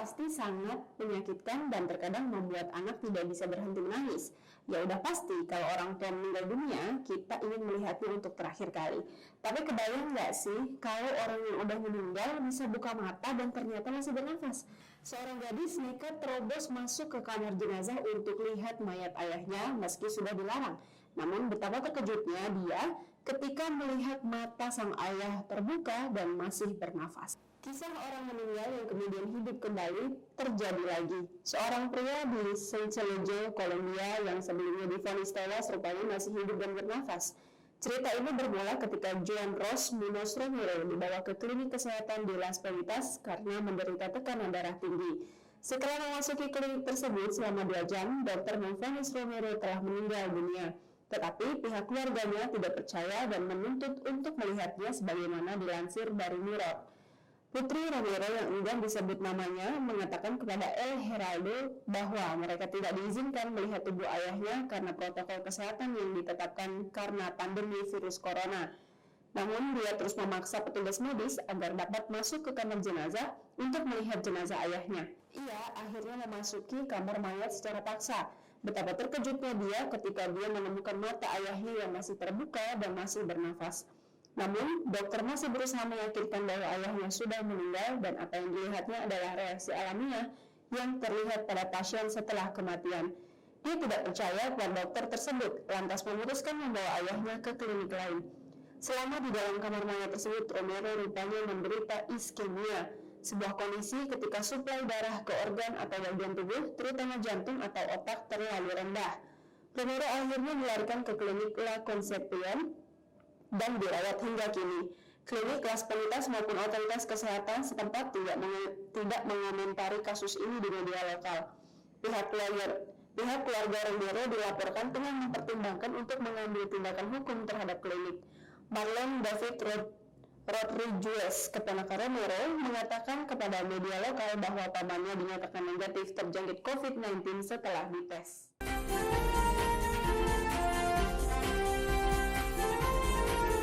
pasti sangat menyakitkan dan terkadang membuat anak tidak bisa berhenti menangis. Ya udah pasti kalau orang tua meninggal dunia, kita ingin melihatnya untuk terakhir kali. Tapi kebayang nggak sih kalau orang yang udah meninggal bisa buka mata dan ternyata masih bernafas? Seorang gadis nekat terobos masuk ke kamar jenazah untuk lihat mayat ayahnya meski sudah dilarang. Namun betapa terkejutnya dia ketika melihat mata sang ayah terbuka dan masih bernafas. Kisah orang meninggal yang kemudian hidup kembali terjadi lagi. Seorang pria di Sincelejo, Kolombia yang sebelumnya divonis tewas rupanya masih hidup dan bernafas. Cerita ini bermula ketika Juan Ros Munoz Romero dibawa ke klinik kesehatan di Las Pelitas karena menderita tekanan darah tinggi. Setelah memasuki klinik tersebut selama 2 jam, dokter memvonis Romero telah meninggal dunia. Tetapi pihak keluarganya tidak percaya dan menuntut untuk melihatnya sebagaimana dilansir dari Mirror. Putri Romero yang enggan disebut namanya mengatakan kepada El Heraldo bahwa mereka tidak diizinkan melihat tubuh ayahnya karena protokol kesehatan yang ditetapkan karena pandemi virus corona. Namun dia terus memaksa petugas medis agar dapat masuk ke kamar jenazah untuk melihat jenazah ayahnya. Ia akhirnya memasuki kamar mayat secara paksa. Betapa terkejutnya dia ketika dia menemukan mata ayahnya yang masih terbuka dan masih bernafas. Namun, dokter masih berusaha meyakinkan bahwa ayahnya sudah meninggal dan apa yang dilihatnya adalah reaksi alamiah yang terlihat pada pasien setelah kematian. Dia tidak percaya kepada dokter tersebut, lantas memutuskan membawa ayahnya ke klinik lain. Selama di dalam kamar mayat tersebut, Romero rupanya menderita iskemia, sebuah kondisi ketika suplai darah ke organ atau bagian tubuh, terutama jantung atau otak terlalu rendah. Romero akhirnya dilarikan ke klinik La Concepción dan dirawat hingga kini. Klinik Las Pelitas maupun otoritas kesehatan setempat tidak mengomentari kasus ini di media lokal. Pihak keluarga Romero dilaporkan tengah mempertimbangkan untuk mengambil tindakan hukum terhadap klinik. Marlon David Rodriguez, keponakan Romero, mengatakan kepada media lokal bahwa pamannya dinyatakan negatif terjangkit COVID-19 setelah dites.